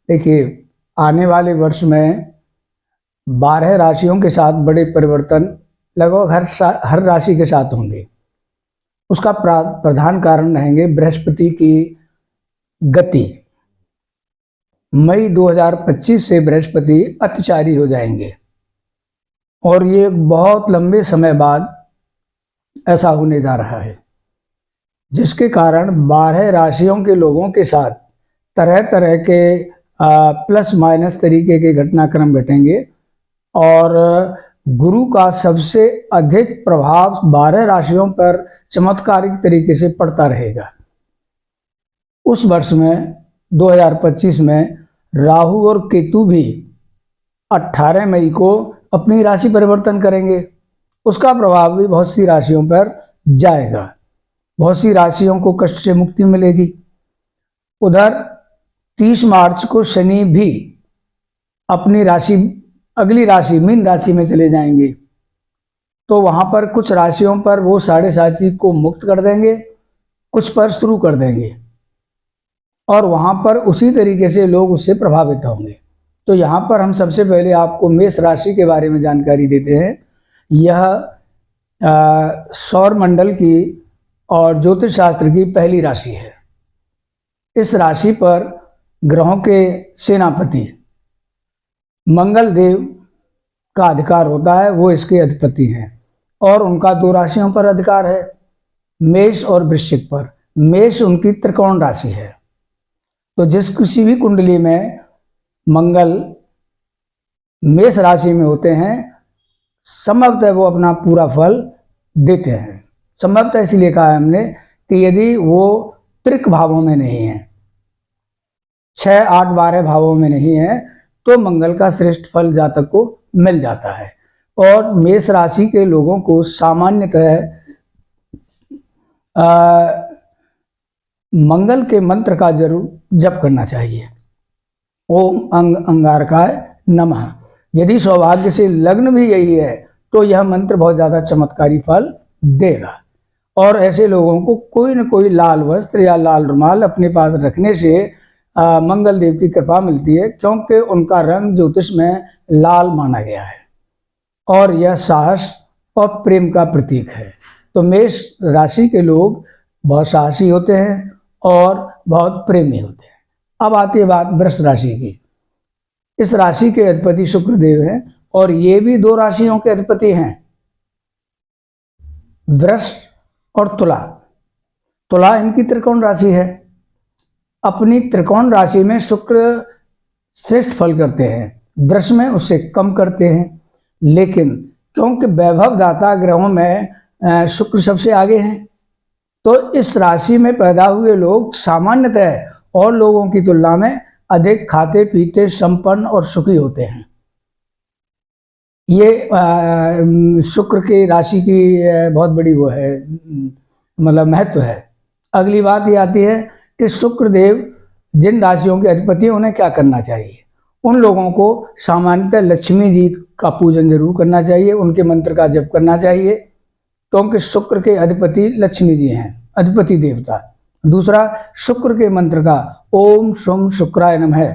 देखिए, आने वाले वर्ष में 12 राशियों के साथ बड़े परिवर्तन लगभग हर राशि के साथ होंगे। उसका प्रधान कारण रहेंगे बृहस्पति की गति। मई 2025 से बृहस्पति अतिचारी हो जाएंगे और ये बहुत लंबे समय बाद ऐसा होने जा रहा है, जिसके कारण 12 राशियों के लोगों के साथ तरह तरह के प्लस माइनस तरीके के घटनाक्रम घटेंगे और गुरु का सबसे अधिक प्रभाव 12 राशियों पर चमत्कारिक तरीके से पड़ता रहेगा। उस वर्ष में 2025 में राहु और केतु भी 18 मई को अपनी राशि परिवर्तन करेंगे। उसका प्रभाव भी बहुत सी राशियों पर जाएगा। बहुत सी राशियों को कष्ट से मुक्ति मिलेगी। उधर 30 मार्च को शनि भी अपनी राशि अगली राशि मीन राशि में चले जाएंगे, तो वहां पर कुछ राशियों पर वो 7.5 को मुक्त कर देंगे, कुछ पर शुरू कर देंगे और वहां पर उसी तरीके से लोग उससे प्रभावित होंगे। तो यहाँ पर हम सबसे पहले आपको मेष राशि के बारे में जानकारी देते हैं। यह सौर मंडल की और ज्योतिष शास्त्र की पहली राशि है। इस राशि पर ग्रहों के सेनापति मंगल देव का अधिकार होता है, वो इसके अधिपति हैं और उनका 2 राशियों पर अधिकार है, मेष और वृश्चिक पर। मेष उनकी त्रिकोण राशि है, तो जिस किसी भी कुंडली में मंगल मेष राशि में होते हैं, संभवतः वो अपना पूरा फल देते हैं। संभवतः इसलिए कहा है हमने कि यदि वो त्रिक भावों में नहीं है, 6, 8, 12 भावों में नहीं है, तो मंगल का श्रेष्ठ फल जातक को मिल जाता है। और मेष राशि के लोगों को सामान्यतः मंगल के मंत्र का जरूर जप करना चाहिए। ओम अंगारकाय नमः। यदि सौभाग्य से लग्न भी यही है तो यह मंत्र बहुत ज़्यादा चमत्कारी फल देगा। और ऐसे लोगों को कोई न कोई लाल वस्त्र या लाल रुमाल अपने पास रखने से मंगल देव की कृपा मिलती है, क्योंकि उनका रंग ज्योतिष में लाल माना गया है और यह साहस और प्रेम का प्रतीक है। तो मेष राशि के लोग बहुत साहसी होते हैं और बहुत प्रेमी होते हैं। अब आती है बात वृष राशि की। इस राशि के अधिपति शुक्र देव हैं और ये भी 2 राशियों के अधिपति हैं, वृष और तुला। तुला इनकी त्रिकोण राशि है। अपनी त्रिकोण राशि में शुक्र श्रेष्ठ फल करते हैं, वृष में उससे कम करते हैं, लेकिन क्योंकि वैभव दाता ग्रहों में शुक्र सबसे आगे हैं, तो इस राशि में पैदा हुए लोग सामान्यतः और लोगों की तुलना में अधिक खाते पीते संपन्न और सुखी होते हैं। ये शुक्र की राशि की बहुत बड़ी वो है, मतलब महत्व है। अगली बात ये आती है कि शुक्र देव जिन राशियों के अधिपति हैं उन्हें क्या करना चाहिए। उन लोगों को सामान्यतः लक्ष्मी जी का पूजन जरूर करना चाहिए, उनके मंत्र का जप करना चाहिए, क्योंकि शुक्र के अधिपति लक्ष्मी जी हैं, अधिपति देवता। दूसरा, शुक्र के मंत्र का ओम शुम शुक्राय नमः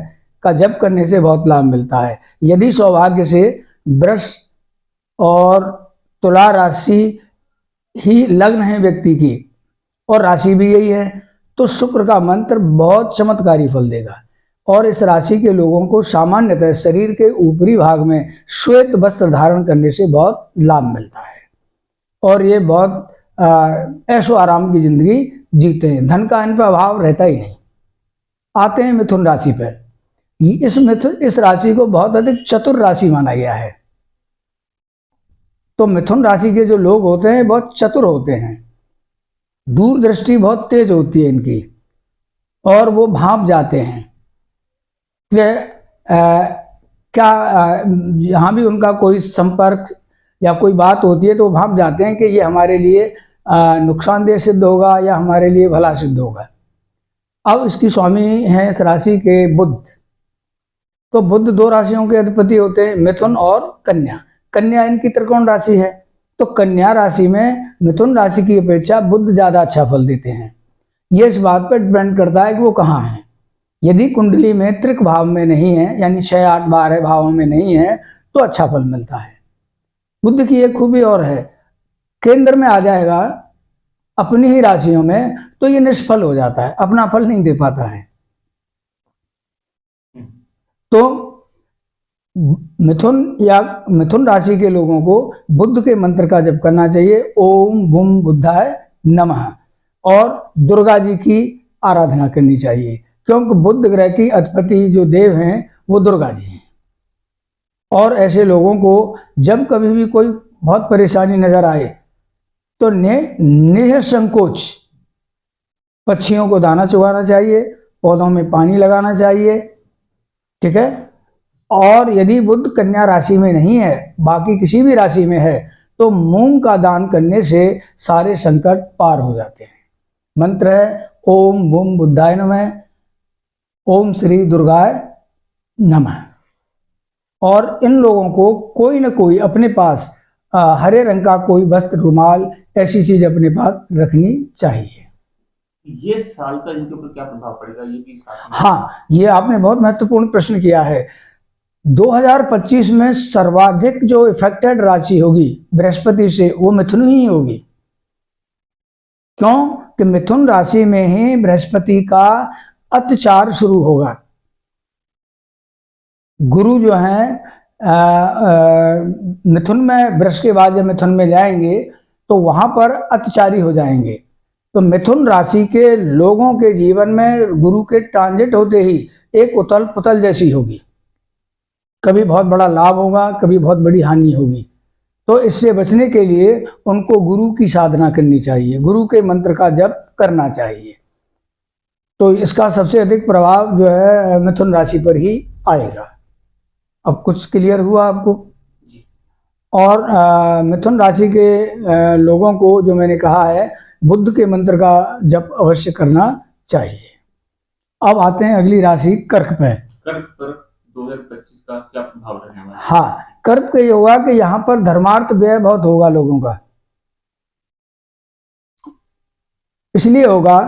का जप करने से बहुत लाभ मिलता है। यदि सौभाग्य से वृष और तुला राशि ही लग्न है व्यक्ति की और राशि भी यही है, तो शुक्र का मंत्र बहुत चमत्कारी फल देगा। और इस राशि के लोगों को सामान्यतः शरीर के ऊपरी भाग में श्वेत वस्त्र धारण करने से बहुत लाभ मिलता है और ये बहुत ऐशो आराम की जिंदगी जीते हैं। धन का इन पर अभाव रहता ही नहीं। आते हैं मिथुन राशि पर। इस राशि को बहुत अधिक चतुर राशि माना गया है। तो मिथुन राशि के जो लोग होते हैं बहुत चतुर होते हैं, दूरदृष्टि बहुत तेज होती है इनकी और वो भांप जाते हैं कि यहाँ भी उनका कोई संपर्क या कोई बात होती है तो वो भांप जाते हैं कि ये हमारे लिए नुकसानदेह सिद्ध होगा या हमारे लिए भला सिद्ध होगा। अब इसकी स्वामी हैं इस राशि के बुध। तो बुध 2 राशियों के अधिपति होते हैं, मिथुन और कन्या। कन्या इनकी त्रिकोण राशि है, तो कन्या राशि में मिथुन राशि की अपेक्षा बुध ज़्यादा अच्छा फल देते हैं। ये इस बात पर डिपेंड करता है कि वो कहाँ हैं। यदि कुंडली में त्रिक भाव में नहीं है, यानी 6, 8, 12 भावों में नहीं है, तो अच्छा फल मिलता है। बुध की एक खूबी और है, केंद्र में आ जाएगा अपनी ही राशियों में, तो ये निष्फल हो जाता है, अपना फल नहीं दे पाता है। तो मिथुन राशि के लोगों को बुध के मंत्र का जप करना चाहिए, ओम बुम बुद्धाय नमः, और दुर्गा जी की आराधना करनी चाहिए, क्योंकि बुध ग्रह की अधिपति जो देव हैं वो दुर्गा जी हैं। और ऐसे लोगों को जब कभी भी कोई बहुत परेशानी नजर आए तो निसंकोच पक्षियों को दाना चुगाना चाहिए, पौधों में पानी लगाना चाहिए, ठीक है। और यदि बुध कन्या राशि में नहीं है, बाकी किसी भी राशि में है, तो मूंग का दान करने से सारे संकट पार हो जाते हैं। मंत्र है ओम बुम बुद्धाय नमः, ओम श्री दुर्गाय नमः। और इन लोगों को कोई न कोई अपने पास हरे रंग का कोई वस्त्र, रुमाल, ऐसी चीज अपने पास रखनी चाहिए। ये साल का इनके ऊपर क्या प्रभाव पड़ेगा, ये भी हाँ, ये आपने बहुत महत्वपूर्ण प्रश्न किया है। 2025 में सर्वाधिक जो इफेक्टेड राशि होगी बृहस्पति से, वो मिथुन ही होगी। क्यों कि मिथुन राशि में ही बृहस्पति का अत्याचार शुरू होगा। गुरु जो है मिथुन में, वृष के बाद जब मिथुन में जाएंगे तो वहां पर अत्याचारी हो जाएंगे। तो मिथुन राशि के लोगों के जीवन में गुरु के ट्रांजिट होते ही एक उथल पुथल जैसी होगी, कभी बहुत बड़ा लाभ होगा, कभी बहुत बड़ी हानि होगी। तो इससे बचने के लिए उनको गुरु की साधना करनी चाहिए, गुरु के मंत्र का जप करना चाहिए। तो इसका सबसे अधिक प्रभाव जो है मिथुन राशि पर ही आएगा। अब कुछ क्लियर हुआ आपको? और मिथुन राशि के लोगों को जो मैंने कहा है, बुध के मंत्र का जप अवश्य करना चाहिए। अब आते हैं अगली राशि कर्क पे। कर्क पर 2025 का क्या प्रभाव रहने वाला है? हाँ, कर्क का ये होगा कि यहाँ पर धर्मार्थ व्यय बहुत होगा लोगों का। इसलिए होगा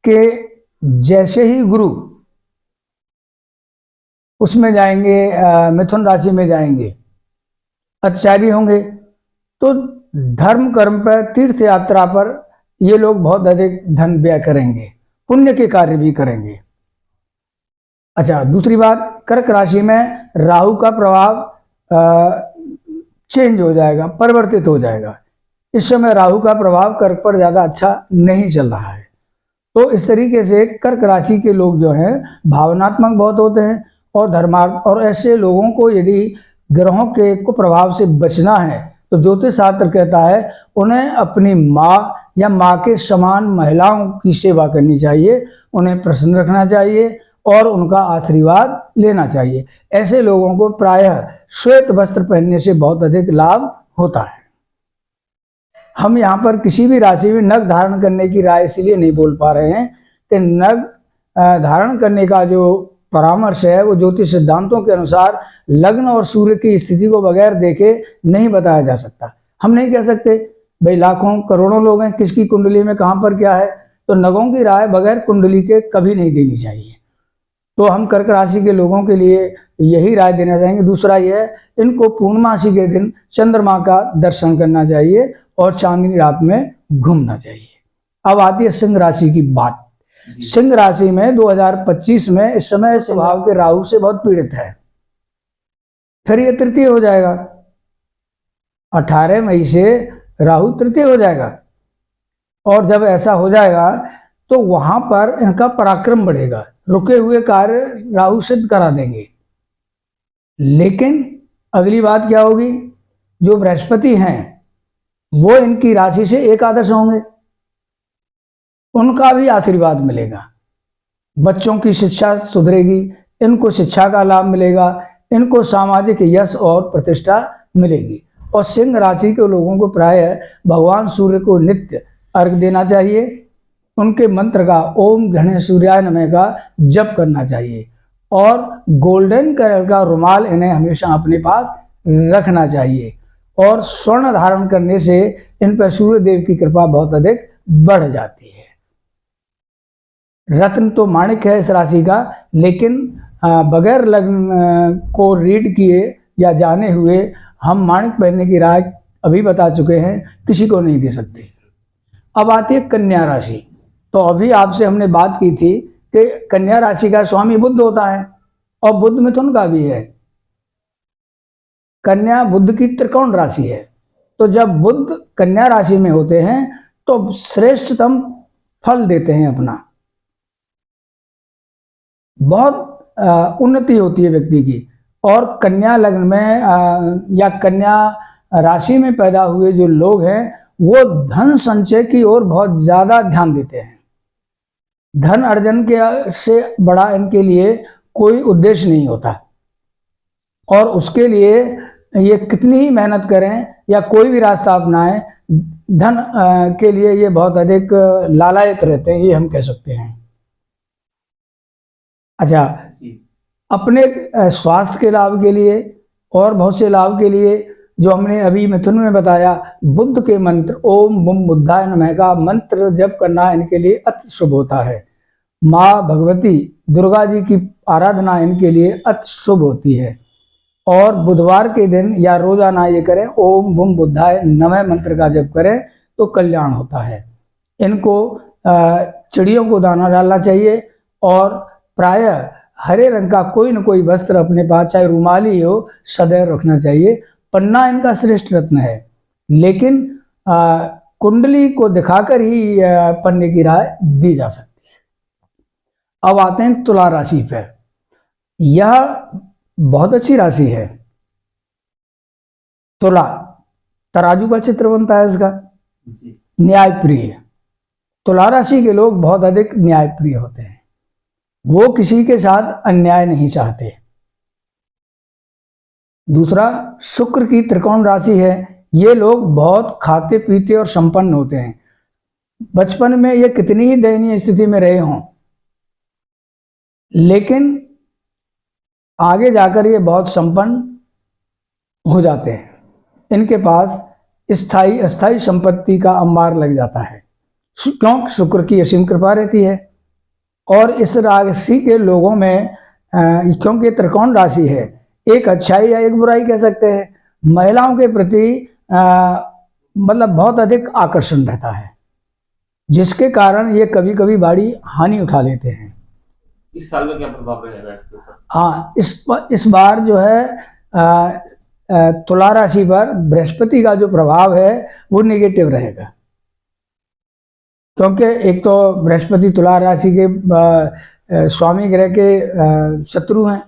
कि जैसे ही गुरु उसमें जाएंगे, मिथुन राशि में जाएंगे, अत्याचारी होंगे, तो धर्म कर्म पर, तीर्थ यात्रा पर ये लोग बहुत अधिक धन व्यय करेंगे, पुण्य के कार्य भी करेंगे। अच्छा, दूसरी बात, कर्क राशि में राहु का प्रभाव चेंज हो जाएगा, परिवर्तित हो जाएगा। इस समय राहु का प्रभाव कर्क पर ज्यादा अच्छा नहीं चल रहा है। तो इस तरीके से कर्क राशि के लोग जो हैं भावनात्मक बहुत होते हैं और धर्मार्थ, और ऐसे लोगों को यदि ग्रहों के कुप्रभाव से बचना है तो ज्योतिष शास्त्र कहता है उन्हें अपनी माँ या माँ के समान महिलाओं की सेवा करनी चाहिए, उन्हें प्रसन्न रखना चाहिए और उनका आशीर्वाद लेना चाहिए। ऐसे लोगों को प्रायः श्वेत वस्त्र पहनने से बहुत अधिक लाभ होता है। हम यहाँ पर किसी भी राशि में नग धारण करने की राय इसलिए नहीं बोल पा रहे हैं कि नग धारण करने का जो परामर्श है वो ज्योतिष सिद्धांतों के अनुसार लग्न और सूर्य की स्थिति को बगैर देखे नहीं बताया जा सकता। हम नहीं कह सकते भाई लाखों करोड़ों लोग हैं, किसकी कुंडली में कहाँ पर क्या है, तो नगों की राय बगैर कुंडली के कभी नहीं देनी चाहिए। तो हम कर्क राशि के लोगों के लिए यही राय देना चाहेंगे। दूसरा यह है, इनको पूर्णमासी के दिन चंद्रमा का दर्शन करना चाहिए और चांदनी रात में घूमना चाहिए। अब आती है सिंह राशि की बात। सिंह राशि में 2025 में इस समय स्वभाव के राहु से बहुत पीड़ित है, फिर ये तृतीय हो जाएगा। 18 मई से राहु तृतीय हो जाएगा, और जब ऐसा हो जाएगा तो वहां पर इनका पराक्रम बढ़ेगा, रुके हुए कार्य राहु सिद्ध करा देंगे। लेकिन अगली बात क्या होगी, जो बृहस्पति हैं वो इनकी राशि से एकादश होंगे, उनका भी आशीर्वाद मिलेगा, बच्चों की शिक्षा सुधरेगी, इनको शिक्षा का लाभ मिलेगा, इनको सामाजिक यश और प्रतिष्ठा मिलेगी। और सिंह राशि के लोगों को प्रायः भगवान सूर्य को नित्य अर्घ देना चाहिए, उनके मंत्र का ओम गणेश सूर्याय नमः का जप करना चाहिए, और गोल्डन कलर का रुमाल इन्हें हमेशा अपने पास रखना चाहिए। और स्वर्ण धारण करने से इन पर सूर्य देव की कृपा बहुत अधिक बढ़ जाती है। रत्न तो माणिक है इस राशि का, लेकिन बगैर लग्न को रीड किए या जाने हुए हम माणिक पहनने की राय अभी बता चुके हैं, किसी को नहीं दे सकते। अब आती है कन्या राशि। तो अभी आपसे हमने बात की थी कि कन्या राशि का स्वामी बुध होता है और बुध मिथुन का भी है। कन्या बुध की त्रिकोण राशि है। तो जब बुध कन्या राशि में होते हैं तो श्रेष्ठतम फल देते हैं अपना, बहुत उन्नति होती है व्यक्ति की। और कन्या लग्न में या कन्या राशि में पैदा हुए जो लोग हैं वो धन संचय की ओर बहुत ज्यादा ध्यान देते हैं। धन अर्जन के से बड़ा इनके लिए कोई उद्देश्य नहीं होता, और उसके लिए ये कितनी ही मेहनत करें या कोई भी रास्ता अपनाएं, धन के लिए ये बहुत अधिक लालायित रहते हैं, ये हम कह सकते हैं। अच्छा, अपने स्वास्थ्य के लाभ के लिए और बहुत से लाभ के लिए जो हमने अभी मिथुन में बताया, बुद्ध के मंत्र ओम बुम बुद्धाय नमः का मंत्र जप करना इनके लिए अति शुभ होता है। माँ भगवती दुर्गा जी की आराधना इनके लिए अति शुभ होती है, और बुधवार के दिन या रोजाना ये करें, ओम बुम बुद्धाय नमः मंत्र का जप करें तो कल्याण होता है। इनको चिड़ियों को दाना डालना चाहिए, और प्रायः हरे रंग का कोई न कोई वस्त्र अपने पास, चाहे रुमाली हो, सदैव रखना चाहिए। पन्ना इनका श्रेष्ठ रत्न है, लेकिन कुंडली को दिखाकर ही पन्ने की राय दी जा सकती है। अब आते हैं तुला राशि पर। यह बहुत अच्छी राशि है। तुला तराजू का चित्र बनता है इसका, न्यायप्रिय। तुला राशि के लोग बहुत अधिक न्यायप्रिय होते हैं, वो किसी के साथ अन्याय नहीं चाहते। दूसरा, शुक्र की त्रिकोण राशि है। ये लोग बहुत खाते पीते और संपन्न होते हैं। बचपन में ये कितनी ही दयनीय स्थिति में रहे हों, लेकिन आगे जाकर ये बहुत संपन्न हो जाते हैं। इनके पास स्थायी अस्थायी संपत्ति का अंबार लग जाता है, क्योंकि शुक्र की असीम कृपा रहती है। और इस राशि के लोगों में क्योंकि त्रिकोण राशि है, एक अच्छाई या एक बुराई कह सकते हैं। महिलाओं के प्रति मतलब बहुत अधिक आकर्षण रहता है, जिसके कारण ये कभी कभी बड़ी हानि उठा लेते हैं। इस साल का क्या प्रभाव रहेगा इसके ऊपर? हाँ, इस बार जो है तुला राशि पर बृहस्पति का जो प्रभाव है वो नेगेटिव रहेगा, क्योंकि एक तो बृहस्पति तुला राशि के स्वामी ग्रह के शत्रु हैं।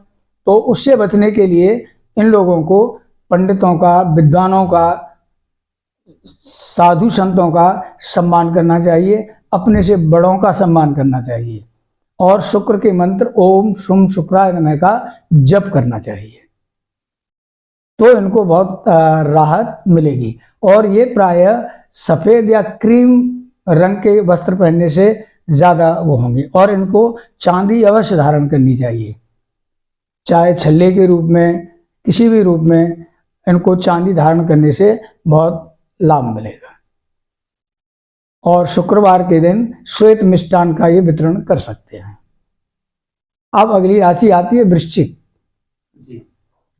तो उससे बचने के लिए इन लोगों को पंडितों का, विद्वानों का, साधु संतों का सम्मान करना चाहिए, अपने से बड़ों का सम्मान करना चाहिए, और शुक्र के मंत्र ओम शुम शुक्राय नमः का जप करना चाहिए। तो इनको बहुत राहत मिलेगी। और ये प्रायः सफ़ेद या क्रीम रंग के वस्त्र पहनने से ज़्यादा वो होंगे, और इनको चांदी अवश्य धारण करनी चाहिए, चाहे छल्ले के रूप में, किसी भी रूप में इनको चांदी धारण करने से बहुत लाभ मिलेगा। और शुक्रवार के दिन श्वेत मिष्टान का ये वितरण कर सकते हैं। अब अगली राशि आती है वृश्चिक।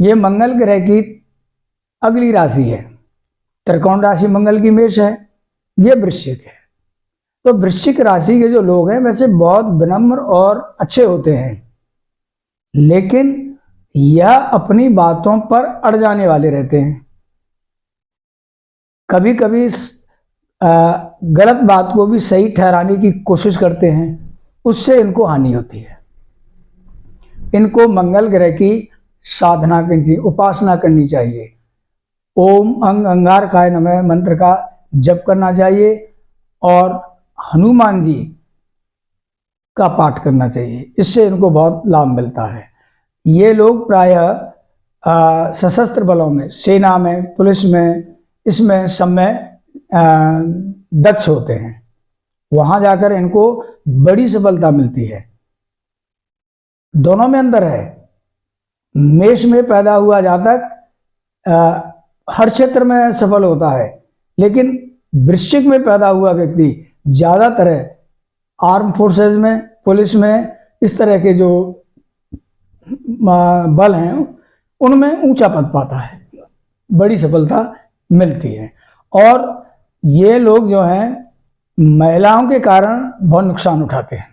ये मंगल ग्रह की अगली राशि है। त्रिकोण राशि मंगल की मेष है, ये वृश्चिक है। तो वृश्चिक राशि के जो लोग हैं वैसे बहुत विनम्र और अच्छे होते हैं, लेकिन यह अपनी बातों पर अड़ जाने वाले रहते हैं। कभी कभी गलत बात को भी सही ठहराने की कोशिश करते हैं, उससे इनको हानि होती है। इनको मंगल ग्रह की साधना करनी, उपासना करनी चाहिए। ओम अंग अंगारकाय नमः मंत्र का जप करना चाहिए, और हनुमान जी का पाठ करना चाहिए, इससे इनको बहुत लाभ मिलता है। ये लोग प्रायः सशस्त्र बलों में, सेना में, पुलिस में, इसमें सब में दक्ष होते हैं। वहाँ जाकर इनको बड़ी सफलता मिलती है। दोनों में अंतर है। मेष में पैदा हुआ जातक हर क्षेत्र में सफल होता है, लेकिन वृश्चिक में पैदा हुआ व्यक्ति ज़्यादातर आर्म फोर्सेज में, पुलिस में इस तरह के जो बल हैं उनमें ऊंचा पद पाता है, बड़ी सफलता मिलती है। और ये लोग जो हैं महिलाओं के कारण बहुत नुकसान उठाते हैं।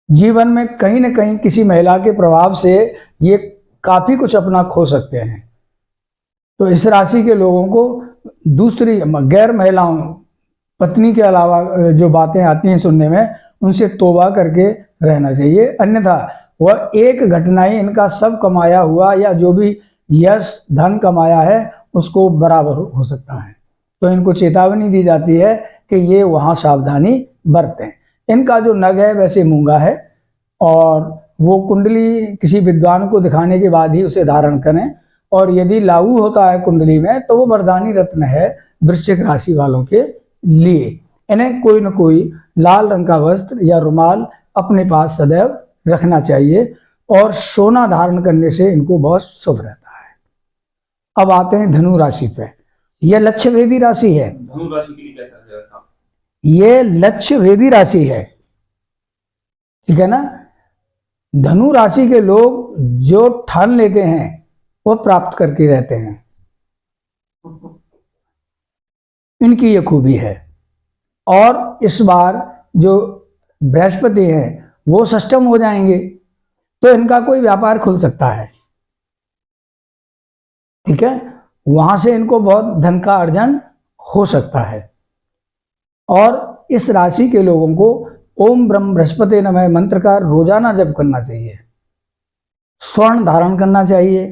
जीवन में कहीं न कहीं किसी महिला के प्रभाव से ये काफी कुछ अपना खो सकते हैं। तो इस राशि के लोगों को दूसरी गैर महिलाओं, पत्नी के अलावा जो बातें आती हैं सुनने में, उनसे तौबा करके रहना चाहिए, अन्यथा वह एक घटना ही इनका सब कमाया हुआ या जो भी यश धन कमाया है उसको बराबर हो सकता है। तो इनको चेतावनी दी जाती है कि ये वहाँ सावधानी बरतें। इनका जो नग है वैसे मूंगा है और वो कुंडली किसी विद्वान को दिखाने के बाद ही उसे धारण करें, और यदि लागू होता है कुंडली में तो वो वरदानी रत्न है वृश्चिक राशि वालों के लिए। इन्हें कोई न कोई लाल रंग का वस्त्र या रुमाल अपने पास सदैव रखना चाहिए, और सोना धारण करने से इनको बहुत शुभ रहता है। अब आते हैं धनु राशि पे। यह लक्ष्य भेदी राशि है। धनु राशि के लिए क्या कहा जाता है? ये लक्ष्य भेदी राशि है, ठीक है ना। धनु राशि के लोग जो ठान लेते हैं वो प्राप्त करके रहते हैं, इनकी ये खूबी है। और इस बार जो बृहस्पति है वो षष्टम हो जाएंगे तो इनका कोई व्यापार खुल सकता है, ठीक है। वहां से इनको बहुत धन का अर्जन हो सकता है। और इस राशि के लोगों को ओम ब्रह्म बृहस्पति नमः मंत्र का रोजाना जप करना चाहिए, स्वर्ण धारण करना चाहिए।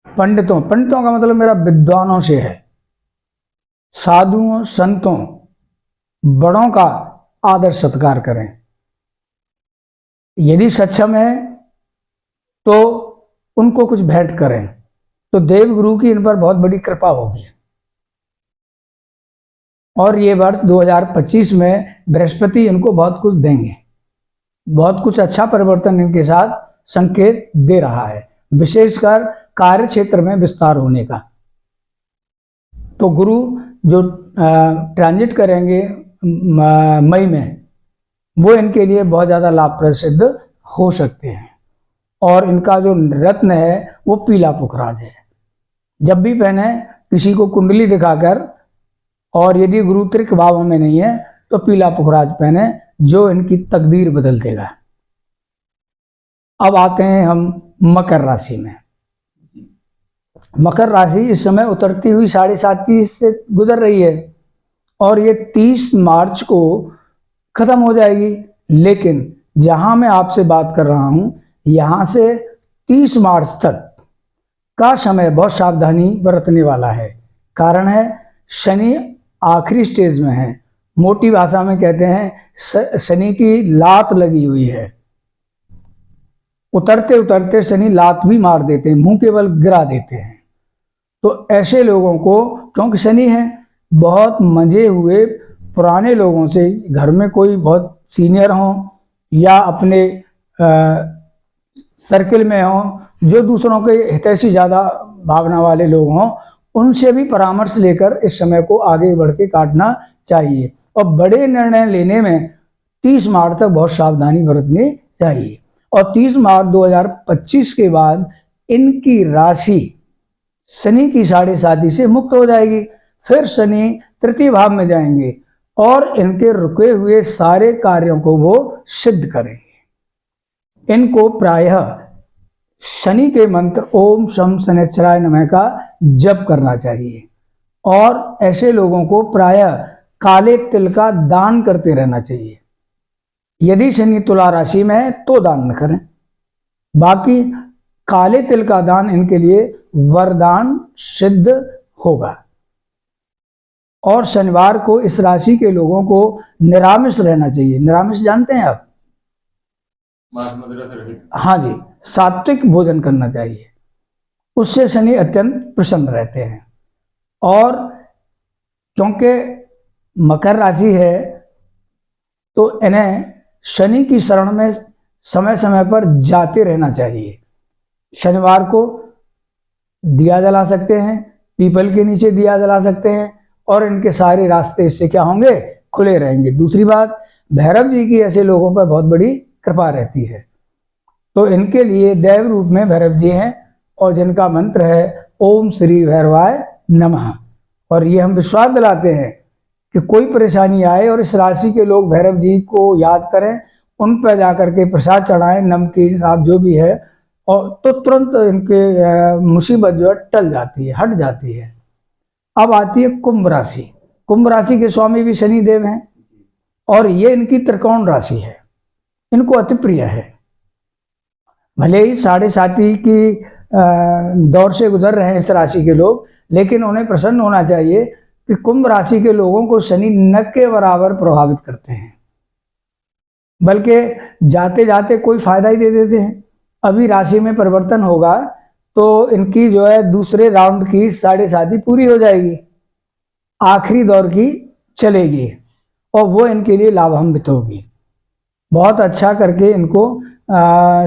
पंडितों का मतलब मेरा विद्वानों से है, साधुओं संतों बड़ों का आदर सत्कार करें। यदि सक्षम है तो उनको कुछ भेंट करें, तो देव गुरु की इन पर बहुत बड़ी कृपा होगी। और ये वर्ष 2025 में बृहस्पति इनको बहुत कुछ देंगे, बहुत कुछ अच्छा परिवर्तन इनके साथ संकेत दे रहा है, विशेषकर कार्य क्षेत्र में विस्तार होने का। तो गुरु जो ट्रांजिट करेंगे मई में, वो इनके लिए बहुत ज़्यादा लाभप्रद सिद्ध हो सकते हैं। और इनका जो रत्न है वो पीला पुखराज है। जब भी पहने किसी को कुंडली दिखाकर, और यदि गुरु त्रिक भाव में नहीं है तो पीला पुखराज पहने, जो इनकी तकदीर बदल देगा। अब आते हैं हम मकर राशि में। मकर राशि इस समय उतरती हुई 7.5 से गुजर रही है और ये 30 मार्च को खत्म हो जाएगी। लेकिन जहां मैं आपसे बात कर रहा हूं, यहां से 30 मार्च तक का समय बहुत सावधानी बरतने वाला है। कारण है शनि आखिरी स्टेज में है। मोटी भाषा में कहते हैं शनि की लात लगी हुई है। उतरते उतरते शनि लात भी मार देते हैं, मुंह के बल गिरा देते हैं। तो ऐसे लोगों को, क्योंकि शनि है, बहुत मंजे हुए पुराने लोगों से, घर में कोई बहुत सीनियर हो या अपने सर्किल में हो जो दूसरों के हितैषी ज़्यादा भावना वाले लोग हों, उनसे भी परामर्श लेकर इस समय को आगे बढ़ के काटना चाहिए। और बड़े निर्णय लेने में 30 मार्च तक बहुत सावधानी बरतनी चाहिए। और 30 मार्च 2025 के बाद इनकी राशि शनि की 7.5 से मुक्त हो जाएगी। फिर शनि तृतीय भाव में जाएंगे और इनके रुके हुए सारे कार्यों को वो सिद्ध करेंगे। इनको प्रायः शनि के मंत्र ओम शम शनिश्चराय नमः का जप करना चाहिए। और ऐसे लोगों को प्रायः काले तिल का दान करते रहना चाहिए। यदि शनि तुला राशि में है तो दान न करें, बाकी काले तिल का दान इनके लिए वरदान सिद्ध होगा। और शनिवार को इस राशि के लोगों को निरामिष रहना चाहिए। निरामिष जानते हैं आप? हाँ जी, सात्विक भोजन करना चाहिए, उससे शनि अत्यंत प्रसन्न रहते हैं। और क्योंकि मकर राशि है तो इन्हें शनि की शरण में समय समय पर जाते रहना चाहिए। शनिवार को दिया जला सकते हैं, पीपल के नीचे दिया जला सकते हैं, और इनके सारे रास्ते इससे क्या होंगे? खुले रहेंगे। दूसरी बात, भैरव जी की ऐसे लोगों पर बहुत बड़ी कृपा रहती है। तो इनके लिए देव रूप में भैरव जी हैं और जिनका मंत्र है ओम श्री भैरवाय नमः। और ये हम विश्वास दिलाते हैं कि कोई परेशानी आए और इस राशि के लोग भैरव जी को याद करें, उन पर जाकर के प्रसाद चढ़ाएं, नमकीन साहब जो भी है, और तो तुरंत इनके मुसीबत जो है टल जाती है, हट जाती है। अब आती है कुंभ राशि। कुंभ राशि के स्वामी भी शनि देव हैं और ये इनकी त्रिकोण राशि है, इनको अति प्रिय है। भले ही साढ़े साथी की दौर से गुजर रहे हैं इस राशि के लोग, लेकिन उन्हें प्रसन्न होना चाहिए कि कुंभ राशि के लोगों को शनि न के बराबर प्रभावित करते हैं, बल्कि जाते जाते कोई फायदा ही दे देते हैं। अभी राशि में परिवर्तन होगा तो इनकी जो है दूसरे राउंड की साढ़े साथी पूरी हो जाएगी, आखिरी दौर की चलेगी और वो इनके लिए लाभान्वित होगी। बहुत अच्छा करके इनको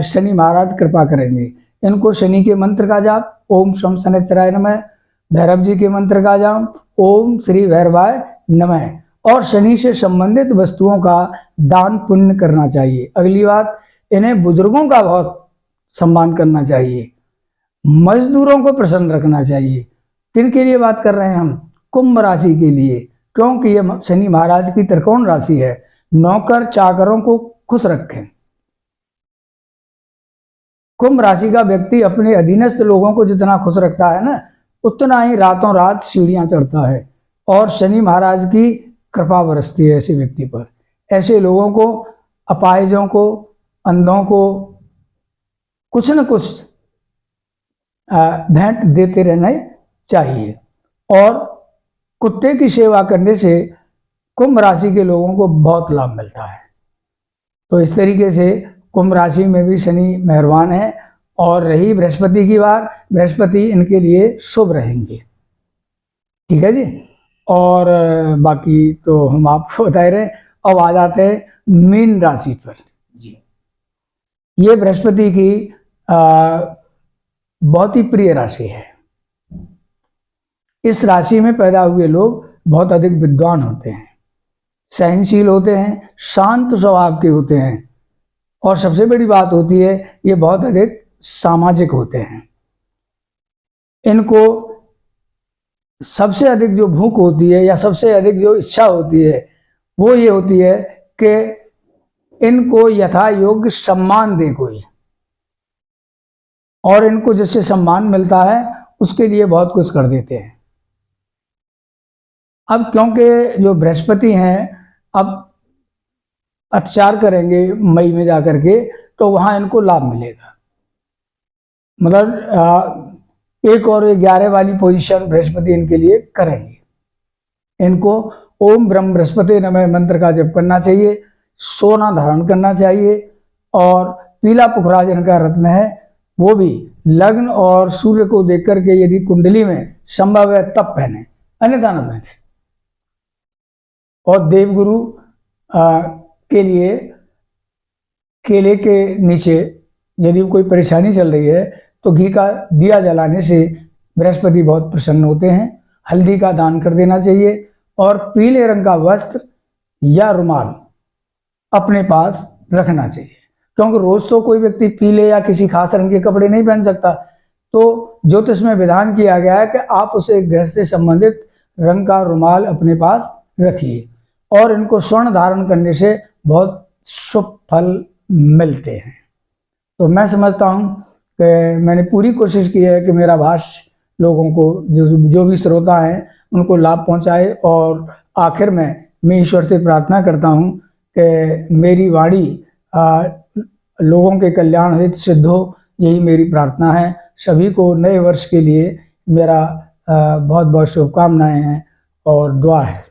शनि महाराज कृपा करेंगे। इनको शनि के मंत्र का जाप ओम शम शनिश्चराय नमः, भैरव जी के मंत्र का जाप ओम श्री भैरवाय नमः, और शनि से संबंधित वस्तुओं का दान पुण्य करना चाहिए। अगली बात, इन्हें बुजुर्गों का बहुत सम्मान करना चाहिए, मजदूरों को प्रसन्न रखना चाहिए। किनके लिए बात कर रहे हैं हम? कुंभ राशि के लिए, क्योंकि ये शनि महाराज की त्रिकोण राशि है। नौकर चाकरों को खुश रखें। कुंभ राशि का व्यक्ति अपने अधीनस्थ लोगों को जितना खुश रखता है ना, उतना ही रातों रात सीढ़ियां चढ़ता है और शनि महाराज की कृपा बरसती है ऐसे व्यक्ति पर। ऐसे लोगों को, अपाहिजों को, अंधों को कुछ न कुछ भेंट देते रहना चाहिए। और कुत्ते की सेवा करने से कुंभ राशि के लोगों को बहुत लाभ मिलता है। तो इस तरीके से कुंभ राशि में भी शनि मेहरबान है। और रही बृहस्पति की बात, बृहस्पति इनके लिए शुभ रहेंगे। ठीक है जी। और बाकी तो हम आपको बता रहे हैं। अब आ जाते हैं मीन राशि पर। ये बृहस्पति की बहुत ही प्रिय राशि है। इस राशि में पैदा हुए लोग बहुत अधिक विद्वान होते हैं, सहनशील होते हैं, शांत स्वभाव के होते हैं, और सबसे बड़ी बात होती है ये बहुत अधिक सामाजिक होते हैं। इनको सबसे अधिक जो भूख होती है या सबसे अधिक जो इच्छा होती है वो ये होती है कि इनको यथा योग्य सम्मान दे कोई, और इनको जिससे सम्मान मिलता है उसके लिए बहुत कुछ कर देते हैं। अब क्योंकि जो बृहस्पति हैं अब अत्याचार करेंगे मई में जाकर के, तो वहां इनको लाभ मिलेगा। मतलब 1 और 11 वाली पोजीशन बृहस्पति इनके लिए करेंगे। इनको ओम ब्रह्म बृहस्पति नमः मंत्र का जप करना चाहिए, सोना धारण करना चाहिए, और पीला पुखराज इनका रत्न है, वो भी लग्न और सूर्य को देख करके यदि कुंडली में संभव है तब पहने, अन्यथा न पहने। और देवगुरु के लिए केले के नीचे यदि कोई परेशानी चल रही है तो घी का दिया जलाने से बृहस्पति बहुत प्रसन्न होते हैं। हल्दी का दान कर देना चाहिए, और पीले रंग का वस्त्र या रुमाल अपने पास रखना चाहिए, क्योंकि रोज तो कोई व्यक्ति पीले या किसी खास रंग के कपड़े नहीं पहन सकता। तो ज्योतिष में विधान किया गया है कि आप उसे घर से संबंधित रंग का रुमाल अपने पास रखिए, और इनको स्वर्ण धारण करने से बहुत शुभ फल मिलते हैं। तो मैं समझता हूँ कि मैंने पूरी कोशिश की है कि मेरा भाष्य लोगों को, जो भी श्रोता हैं, उनको लाभ पहुँचाए। और आखिर में मैं ईश्वर से प्रार्थना करता हूँ कि मेरी वाणी लोगों के कल्याण हित सिद्ध हो, यही मेरी प्रार्थना है। सभी को नए वर्ष के लिए मेरा बहुत बहुत शुभकामनाएं हैं और दुआ है।